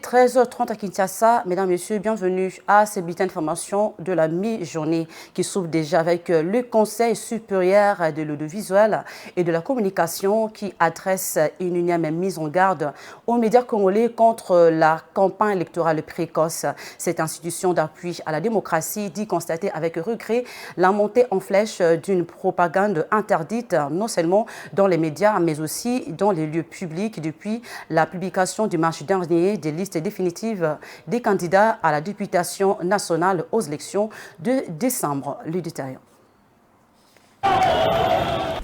13h30 à Kinshasa. Mesdames, Messieurs, bienvenue à ce bulletin d'information de la mi-journée qui s'ouvre déjà avec le Conseil supérieur de l'audiovisuel et de la communication qui adresse une unième mise en garde aux médias congolais contre la campagne électorale précoce. Cette institution d'appui à la démocratie dit constater avec regret la montée en flèche d'une propagande interdite non seulement dans les médias mais aussi dans les lieux publics depuis la publication du mardi dernier des listes définitives des candidats à la députation nationale aux élections de décembre. Le détail.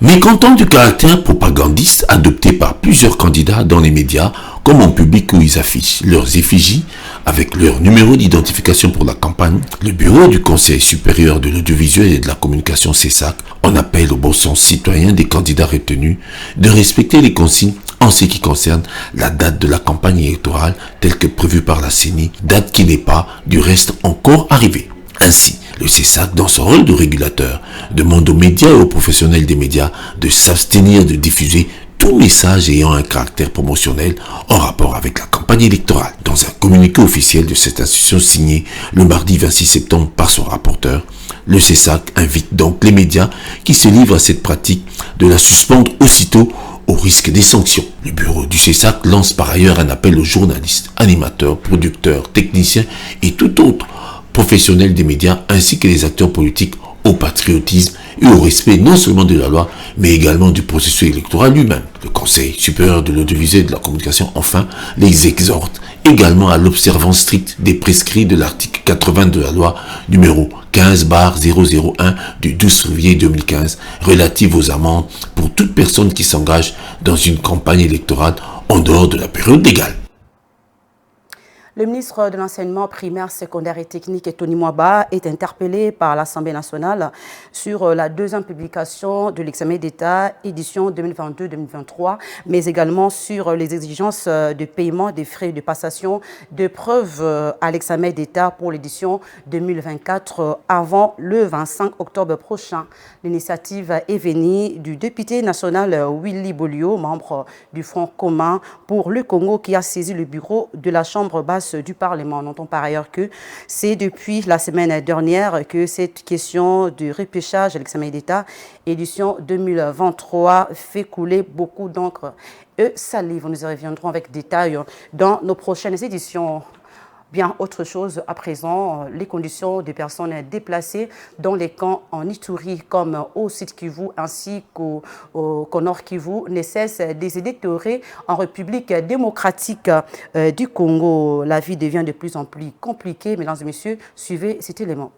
Mécontent du caractère propagandiste adopté par plusieurs candidats dans les médias, comme en public où ils affichent leurs effigies avec leur numéro d'identification pour la campagne, le bureau du Conseil supérieur de l'audiovisuel et de la communication CESAC en appelle au bon sens citoyen des candidats retenus de respecter les consignes en ce qui concerne la date de la campagne électorale telle que prévue par la CENI, date qui n'est pas, du reste, encore arrivée. Ainsi, le CESAC, dans son rôle de régulateur, demande aux médias et aux professionnels des médias de s'abstenir de diffuser tout message ayant un caractère promotionnel en rapport avec la campagne électorale. Dans un communiqué officiel de cette institution signé le mardi 26 septembre par son rapporteur, le CESAC invite donc les médias qui se livrent à cette pratique de la suspendre aussitôt au risque des sanctions. Le bureau du CESAC lance par ailleurs un appel aux journalistes, animateurs, producteurs, techniciens et tout autre professionnels des médias ainsi que les acteurs politiques au patriotisme et au respect non seulement de la loi mais également du processus électoral lui-même. Le Conseil supérieur de l'audiovisuel et de la communication enfin les exhorte également à l'observance stricte des prescrits de l'article 80 de la loi numéro 15/001 du 12 février 2015 relative aux amendes pour toute personne qui s'engage dans une campagne électorale en dehors de la période légale. Le ministre de l'Enseignement primaire, secondaire et technique, Tony Mwaba, est interpellé par l'Assemblée nationale sur la deuxième publication de l'examen d'État, édition 2022-2023, mais également sur les exigences de paiement des frais de passation de preuves à l'examen d'État pour l'édition 2024 avant le 25 octobre prochain. L'initiative est venue du député national Willy Bolio, membre du Front commun pour le Congo, qui a saisi le bureau de la Chambre basse du Parlement. On entend par ailleurs que c'est depuis la semaine dernière que cette question du repêchage à l'examen d'État édition 2023 fait couler beaucoup d'encre et salive. Nous y reviendrons avec détail dans nos prochaines éditions. Bien, autre chose à présent, les conditions des personnes déplacées dans les camps en Ituri comme au Sud Kivu ainsi qu'au Nord Kivu ne cessent de se détériorer en République démocratique du Congo. La vie devient de plus en plus compliquée. Mesdames et messieurs, suivez cet élément.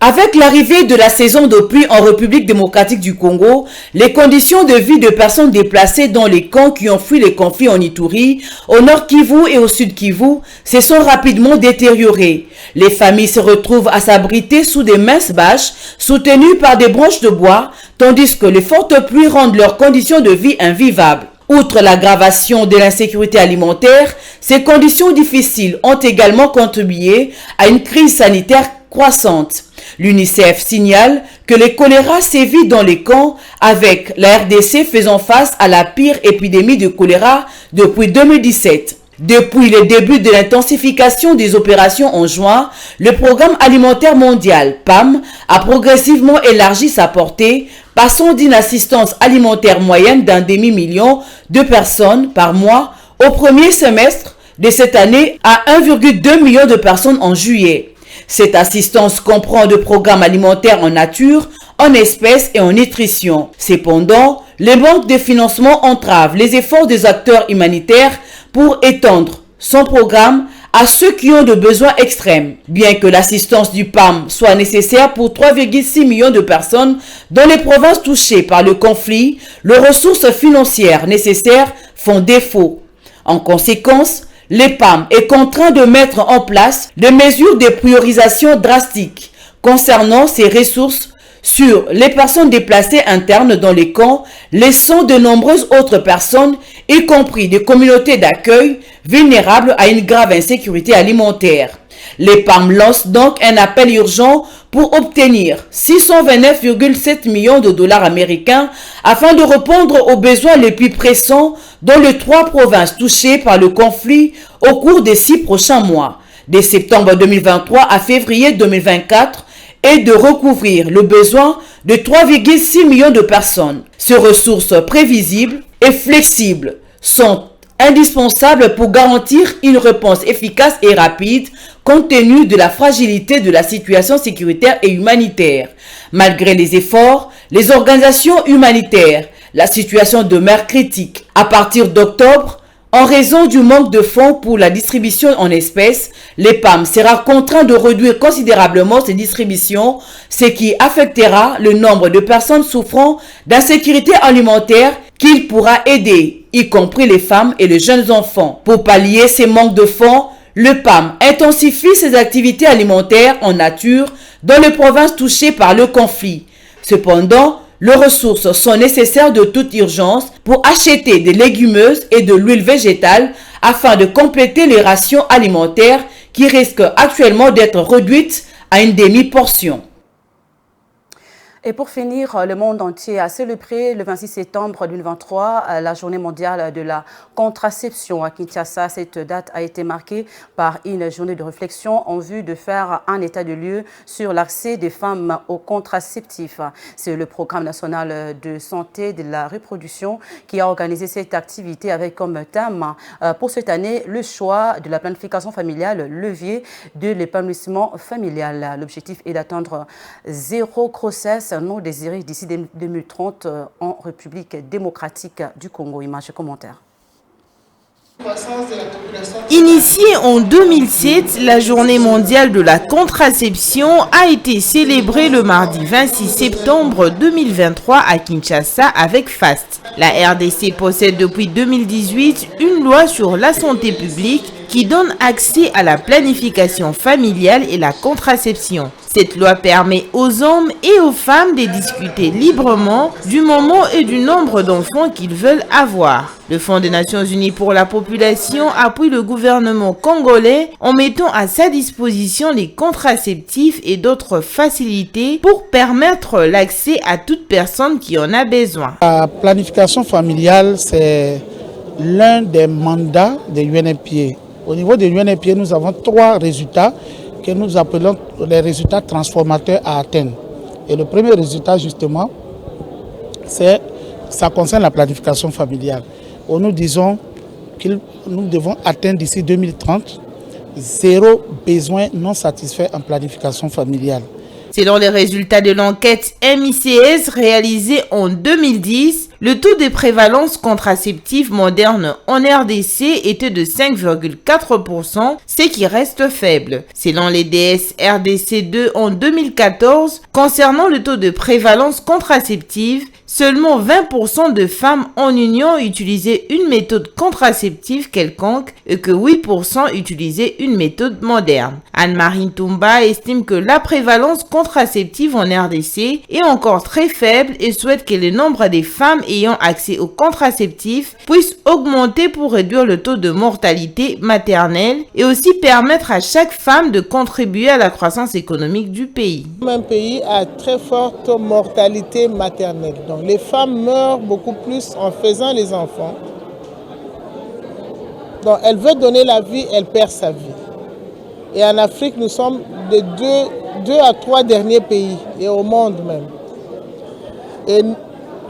Avec l'arrivée de la saison de pluie en République démocratique du Congo, les conditions de vie de personnes déplacées dans les camps qui ont fui les conflits en Ituri, au Nord Kivu et au Sud Kivu, se sont rapidement détériorées. Les familles se retrouvent à s'abriter sous des minces bâches soutenues par des branches de bois, tandis que les fortes pluies rendent leurs conditions de vie invivables. Outre l'aggravation de l'insécurité alimentaire, ces conditions difficiles ont également contribué à une crise sanitaire croissante. L'UNICEF signale que le choléra sévit dans les camps, avec la RDC faisant face à la pire épidémie de choléra depuis 2017. Depuis le début de l'intensification des opérations en juin, le Programme alimentaire mondial, PAM, a progressivement élargi sa portée, passant d'une assistance alimentaire moyenne d'un demi-million de personnes par mois au premier semestre de cette année à 1,2 million de personnes en juillet. Cette assistance comprend des programmes alimentaires en nature, en espèces et en nutrition. Cependant, les manques de financement entravent les efforts des acteurs humanitaires pour étendre son programme à ceux qui ont de besoins extrêmes. Bien que l'assistance du PAM soit nécessaire pour 3,6 millions de personnes dans les provinces touchées par le conflit, les ressources financières nécessaires font défaut. En conséquence, le PAM est contraint de mettre en place des mesures de priorisation drastiques concernant ces ressources, sur les personnes déplacées internes dans les camps, laissant de nombreuses autres personnes, y compris des communautés d'accueil, vulnérables à une grave insécurité alimentaire. Les PAM lancent donc un appel urgent pour obtenir 629,7 millions de dollars américains afin de répondre aux besoins les plus pressants dans les 3 provinces touchées par le conflit au cours des 6 prochains mois, de septembre 2023 à février 2024, et de recouvrir le besoin de 3,6 millions de personnes. Ces ressources prévisibles et flexibles sont indispensables pour garantir une réponse efficace et rapide compte tenu de la fragilité de la situation sécuritaire et humanitaire. Malgré les efforts, les organisations humanitaires, la situation demeure critique. À partir d'octobre, en raison du manque de fonds pour la distribution en espèces, les PAM sera contraint de réduire considérablement ces distributions, ce qui affectera le nombre de personnes souffrant d'insécurité alimentaire qu'il pourra aider, y compris les femmes et les jeunes enfants. Pour pallier ces manques de fonds, le PAM intensifie ses activités alimentaires en nature dans les provinces touchées par le conflit. Cependant, les ressources sont nécessaires de toute urgence pour acheter des légumineuses et de l'huile végétale afin de compléter les rations alimentaires qui risquent actuellement d'être réduites à une demi-portion. Et pour finir, le monde entier a célébré le 26 septembre 2023 la journée mondiale de la contraception à Kinshasa. Cette date a été marquée par une journée de réflexion en vue de faire un état de lieu sur l'accès des femmes aux contraceptifs. C'est le programme national de santé de la reproduction qui a organisé cette activité avec comme thème pour cette année le choix de la planification familiale, levier de l'épanouissement familial. L'objectif est d'atteindre 0 grossesse non désirée d'ici 2030 en République démocratique du Congo. Image et commentaire. Initiée en 2007, la journée mondiale de la contraception a été célébrée le mardi 26 septembre 2023 à Kinshasa avec FAST. La RDC possède depuis 2018 une loi sur la santé publique qui donne accès à la planification familiale et la contraception. Cette loi permet aux hommes et aux femmes de discuter librement du moment et du nombre d'enfants qu'ils veulent avoir. Le Fonds des Nations Unies pour la population appuie le gouvernement congolais en mettant à sa disposition les contraceptifs et d'autres facilités pour permettre l'accès à toute personne qui en a besoin. La planification familiale, c'est l'un des mandats de l'UNFPA. Au niveau de l'UNFPA, nous avons 3 résultats que nous appelons les résultats transformateurs à atteindre. Et le premier résultat, justement, ça concerne la planification familiale. Où nous disons que nous devons atteindre d'ici 2030 0 besoin non satisfait en planification familiale. Selon les résultats de l'enquête MICS réalisée en 2010, le taux de prévalence contraceptive moderne en RDC était de 5,4%, ce qui reste faible. Selon les DS RDC2 en 2014, concernant le taux de prévalence contraceptive, seulement 20% de femmes en union utilisaient une méthode contraceptive quelconque et que 8% utilisaient une méthode moderne. Anne-Marie Toumba estime que la prévalence contraceptive en RDC est encore très faible et souhaite que le nombre des femmes ayant accès aux contraceptifs puisse augmenter pour réduire le taux de mortalité maternelle et aussi permettre à chaque femme de contribuer à la croissance économique du pays. Un pays a très forte mortalité maternelle. Donc les femmes meurent beaucoup plus en faisant les enfants. Donc elle veut donner la vie, elle perd sa vie. Et en Afrique, nous sommes des 2 à 3 derniers pays, et au monde même. Et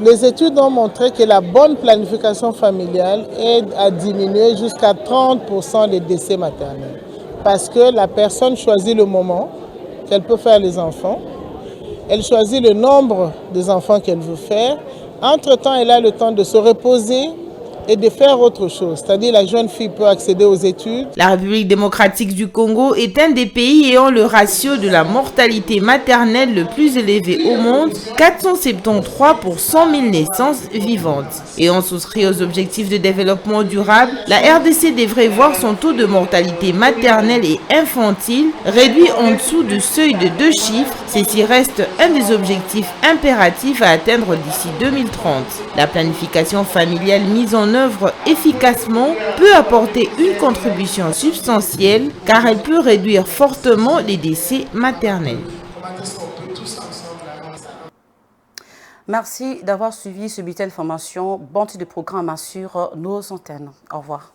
les études ont montré que la bonne planification familiale aide à diminuer jusqu'à 30% des décès maternels. Parce que la personne choisit le moment qu'elle peut faire les enfants. Elle choisit le nombre des enfants qu'elle veut faire. Entre-temps, elle a le temps de se reposer, et de faire autre chose. C'est-à-dire la jeune fille peut accéder aux études. La République démocratique du Congo est un des pays ayant le ratio de la mortalité maternelle le plus élevé au monde, 473 pour 100 000 naissances vivantes. Et on souscrit aux objectifs de développement durable, la RDC devrait voir son taux de mortalité maternelle et infantile réduit en dessous du seuil de 2 chiffres. Ceci reste un des objectifs impératifs à atteindre d'ici 2030. La planification familiale mise en œuvre efficacement peut apporter une contribution substantielle car elle peut réduire fortement les décès maternels. Merci d'avoir suivi ce bulletin de formation. Bon titre de programme sur nos antennes. Au revoir.